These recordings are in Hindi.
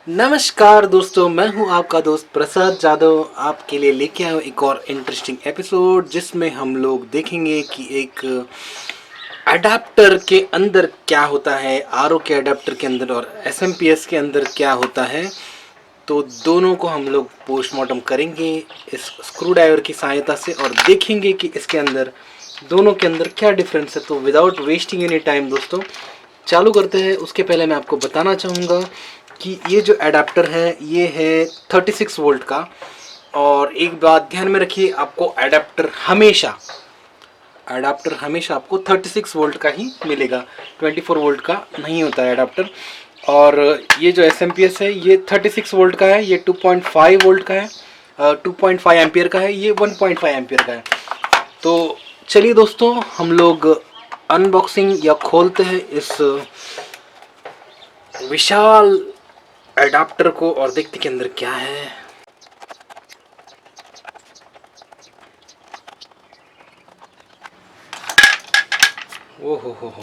नमस्कार दोस्तों, मैं हूं आपका दोस्त प्रसाद जादव। आपके लिए लेके आया हूं एक और इंटरेस्टिंग एपिसोड जिसमें हम लोग देखेंगे कि एक अडेप्टर के अंदर क्या होता है, आरओ के अडेप्टर के अंदर और एसएमपीएस के अंदर क्या होता है। तो दोनों को हम लोग पोस्टमार्टम करेंगे इस स्क्रू ड्राइवर की सहायता से और देखेंगे कि इसके अंदर दोनों के अंदर क्या डिफरेंस है। तो विदाउट वेस्टिंग एनी टाइम दोस्तों चालू करते हैं। उसके पहले मैं आपको बताना चाहूँगा कि ये जो एडाप्टर है ये है 36 वोल्ट का। और एक बात ध्यान में रखिए, आपको अडाप्टर हमेशा आपको 36 वोल्ट का ही मिलेगा, 24 वोल्ट का नहीं होता है अडाप्टर। और ये जो एस है ये 36 वोल्ट का है, ये 2.5 वोल्ट का है, 2.5 एम्पियर का है, ये 1.5 एम्पियर का है। तो चलिए दोस्तों हम लोग अनबॉक्सिंग या खोलते हैं इस विशाल एडाप्टर को और देखते के अंदर क्या है। ओ हो।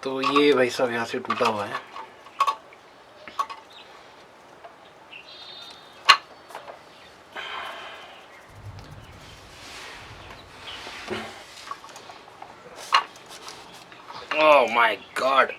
तो ये भाई साहब यहाँ से टूटा हुआ है। Oh my God.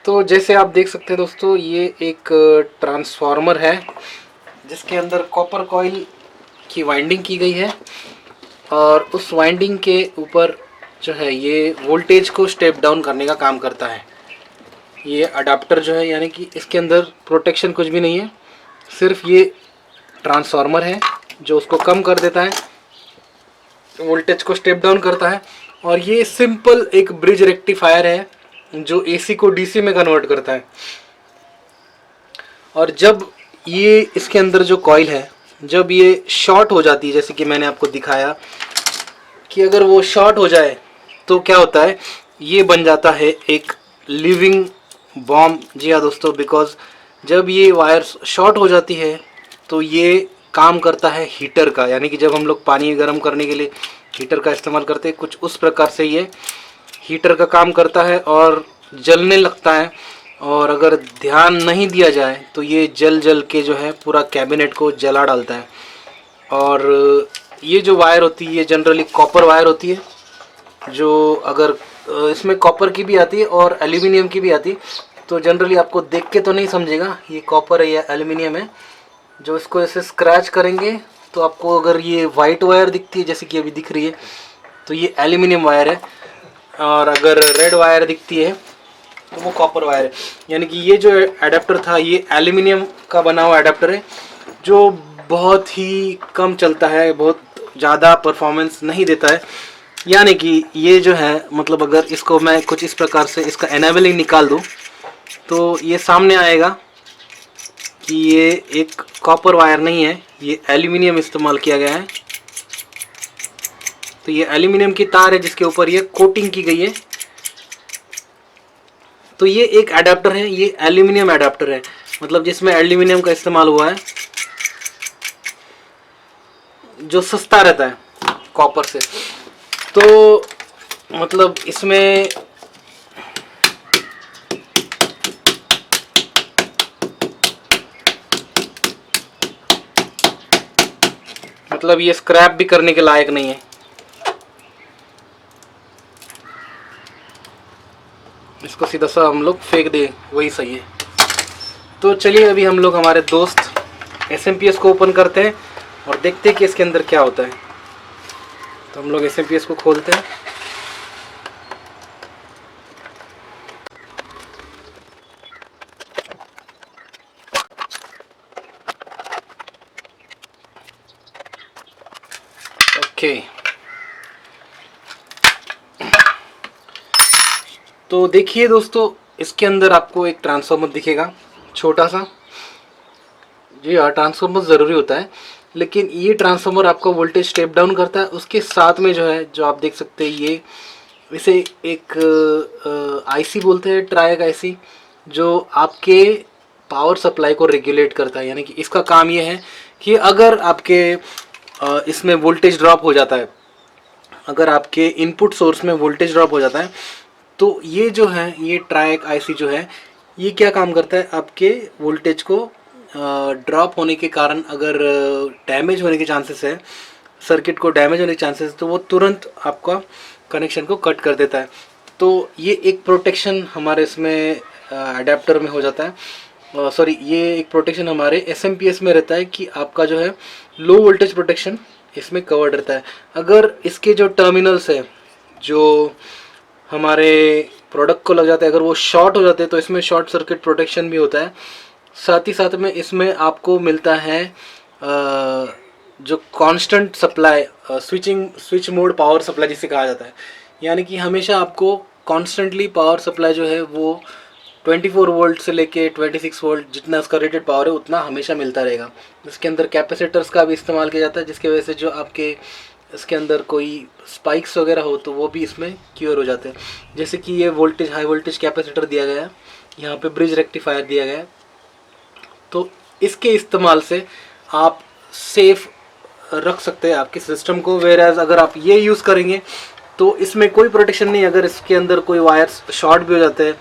तो जैसे आप देख सकते हैं दोस्तों, ये एक ट्रांसफार्मर है जिसके अंदर कॉपर कॉइल की वाइंडिंग की गई है और उस वाइंडिंग के ऊपर जो है ये वोल्टेज को स्टेप डाउन करने का काम करता है। ये अडाप्टर जो है यानी कि इसके अंदर प्रोटेक्शन कुछ भी नहीं है, सिर्फ ये ट्रांसफार्मर है जो उसको कम कर देता है, वोल्टेज को स्टेप डाउन करता है। और ये सिंपल एक ब्रिज रेक्टिफायर है जो एसी को डीसी में कन्वर्ट करता है। और जब ये इसके अंदर जो कॉइल है जब ये शॉर्ट हो जाती है, जैसे कि मैंने आपको दिखाया कि अगर वो शॉर्ट हो जाए तो क्या होता है, ये बन जाता है एक लिविंग बॉम्ब। जी हाँ दोस्तों, बिकॉज जब ये वायर शॉर्ट हो जाती है तो ये काम करता है हीटर का, यानी कि जब हम लोग पानी गर्म करने के लिए हीटर का इस्तेमाल करते हैं कुछ उस प्रकार से ये हीटर का काम करता है और जलने लगता है। और अगर ध्यान नहीं दिया जाए तो ये जल जल के जो है पूरा कैबिनेट को जला डालता है। और ये जो वायर होती है ये जनरली कॉपर वायर होती है, जो अगर इसमें कॉपर की भी आती है और एल्यूमिनियम की भी आती है। तो जनरली आपको देख के तो नहीं समझेगा ये कॉपर है या एल्यूमिनियम है। जो इसको ऐसे स्क्रैच करेंगे तो आपको अगर ये वाइट वायर दिखती है जैसे कि अभी दिख रही है तो ये एल्यूमिनियम वायर है, और अगर रेड वायर दिखती है तो वो कॉपर वायर है। यानी कि ये जो एडाप्टर था ये एल्यूमिनियम का बना हुआ एडाप्टर है जो बहुत ही कम चलता है, बहुत ज़्यादा परफॉर्मेंस नहीं देता है। यानी कि ये जो है मतलब अगर इसको मैं कुछ इस प्रकार से इसका एनेबलिंग निकाल दूँ तो ये सामने आएगा कि ये एक कॉपर वायर नहीं है, ये एल्यूमिनियम इस्तेमाल किया गया है। तो ये एल्यूमिनियम की तार है जिसके ऊपर ये कोटिंग की गई है। तो ये एक अडेप्टर है, ये एल्यूमिनियम अडेप्टर है, मतलब जिसमें एल्यूमिनियम का इस्तेमाल हुआ है, जो सस्ता रहता है कॉपर से। तो मतलब इसमें मतलब ये स्क्रैप भी करने के लायक नहीं है। इसको सीधा सा हम लोग फेंक दें वही सही है। तो चलिए अभी हम लोग हमारे दोस्त एसएमपीएस को ओपन करते हैं और देखते हैं कि इसके अंदर क्या होता है। तो हम लोग एसएमपीएस को खोलते हैं। ओके, तो देखिए दोस्तों, इसके अंदर आपको एक ट्रांसफार्मर दिखेगा छोटा सा। जी हाँ, ट्रांसफार्मर ज़रूरी होता है, लेकिन ये ट्रांसफार्मर आपका वोल्टेज स्टेप डाउन करता है। उसके साथ में जो है, जो आप देख सकते हैं, ये इसे एक आईसी बोलते हैं, ट्रायक आईसी, जो आपके पावर सप्लाई को रेगुलेट करता है। यानी कि इसका काम ये है कि अगर आपके इसमें वोल्टेज ड्रॉप हो जाता है, अगर आपके इनपुट सोर्स में वोल्टेज ड्रॉप हो जाता है, तो ये जो है, ये ट्रायक आईसी जो है, ये क्या काम करता है, आपके वोल्टेज को ड्रॉप होने के कारण अगर डैमेज होने के चांसेस है, सर्किट को डैमेज होने के चांसेस है, तो वो तुरंत आपका कनेक्शन को कट कर देता है। तो ये एक प्रोटेक्शन हमारे इसमें अडेप्टर में हो जाता है। सॉरी, ये एक प्रोटेक्शन हमारे एसएमपीएस में रहता है कि आपका जो है लो वोल्टेज प्रोटेक्शन इसमें कवर्ड रहता है। अगर इसके जो टर्मिनल्स है, जो हमारे प्रोडक्ट को लग जाता है, अगर वो शॉर्ट हो जाते हैं, तो इसमें शॉर्ट सर्किट प्रोटेक्शन भी होता है। साथ ही साथ में इसमें आपको मिलता है जो constant supply, switch mode power supply जिसे कहा जाता है। यानी कि हमेशा आपको कॉन्स्टेंटली पावर सप्लाई जो है वो 24 वोल्ट से लेके 26 वोल्ट, जितना उसका रेटेड पावर है उतना हमेशा मिलता रहेगा। इसके अंदर कैपेसिटर्स का भी इस्तेमाल किया जाता है, जिसकी वजह से जो आपके इसके अंदर कोई स्पाइक्स वगैरह हो तो वो भी इसमें क्योर हो जाते हैं। जैसे कि ये वोल्टेज, हाई वोल्टेज कैपेसिटर दिया गया है, यहाँ पे ब्रिज रेक्टिफायर दिया गया है। तो इसके इस्तेमाल से आप सेफ रख सकते हैं आपके सिस्टम को। वेयरएज अगर आप ये यूज़ करेंगे तो इसमें कोई प्रोटेक्शन नहीं। अगर इसके अंदर कोई वायर्स शॉर्ट भी हो जाते हैं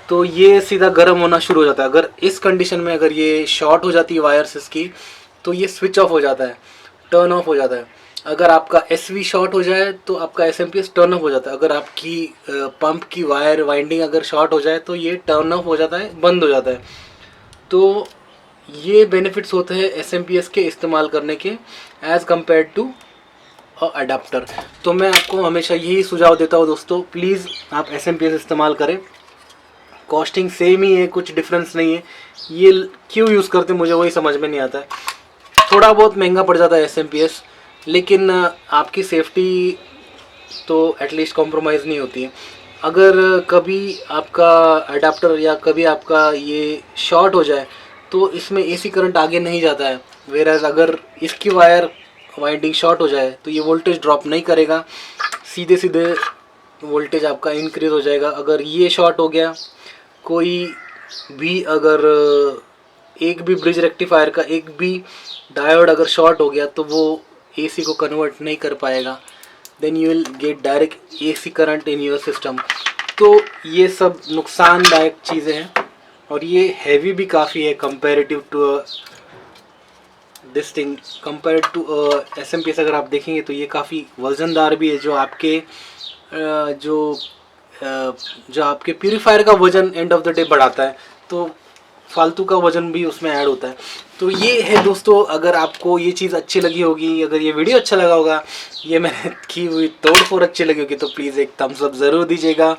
तो ये सीधा गर्म होना शुरू हो जाता है। अगर इस कंडीशन में अगर ये शॉर्ट हो जाती है वायर्स इसकी, तो ये स्विच ऑफ हो जाता है, टर्न ऑफ हो जाता है। अगर आपका एसवी शॉर्ट हो जाए तो आपका एसएमपीएस टर्न ऑफ हो जाता है। अगर आपकी पंप की वायर वाइंडिंग अगर शॉर्ट हो जाए तो ये टर्न ऑफ हो जाता है, बंद हो जाता है। तो ये बेनिफिट्स होते हैं एसएमपीएस के इस्तेमाल करने के एज़ कम्पेयर टू अडाप्टर। तो मैं आपको हमेशा यही सुझाव देता हूँ दोस्तों, प्लीज़ आप एसएमपीएस इस्तेमाल करें। कॉस्टिंग सेम ही है, कुछ डिफरेंस नहीं है। ये क्यों यूज़ करते मुझे वही समझ में नहीं आता है। थोड़ा बहुत महंगा पड़ जाता है एसएमपीएस, लेकिन आपकी सेफ्टी तो एटलीस्ट कॉम्प्रोमाइज़ नहीं होती है। अगर कभी आपका अडाप्टर या कभी आपका ये शॉर्ट हो जाए तो इसमें एसी करंट आगे नहीं जाता है। वेयरएज अगर इसकी वायर वाइंडिंग शॉर्ट हो जाए तो ये वोल्टेज ड्रॉप नहीं करेगा, सीधे सीधे वोल्टेज आपका इंक्रीज़ हो जाएगा। अगर ये शॉर्ट हो गया, कोई भी अगर एक भी ब्रिज रेक्टिफायर का एक भी डायोड अगर शॉर्ट हो गया तो वो एसी को कन्वर्ट नहीं कर पाएगा। Then you will get direct AC current in your system. तो ये सब नुकसानदायक चीज़ें हैं और ये हैवी भी काफ़ी है comparative to this thing. Compare to SMPS अगर आप देखेंगे तो ये काफ़ी वज़नदार भी है, जो आपके जो आपके प्यूरीफायर का वज़न एंड ऑफ द डे बढ़ाता है। तो फालतू का वज़न भी उसमें ऐड होता है। तो ये है दोस्तों, अगर आपको ये चीज़ अच्छी लगी होगी, अगर ये वीडियो अच्छा लगा होगा, ये मैंने की हुई तोड़ फोड़ अच्छी लगी होगी, तो प्लीज़ एक थम्स अप ज़रूर दीजिएगा।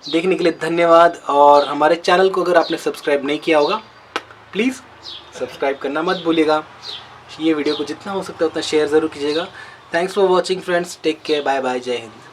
देखने के लिए धन्यवाद। और हमारे चैनल को अगर आपने सब्सक्राइब नहीं किया होगा, प्लीज़ सब्सक्राइब करना मत भूलिएगा। ये वीडियो को जितना हो सकता है उतना शेयर ज़रूर कीजिएगा। Thanks for watching friends, take care, bye bye, जय हिंद।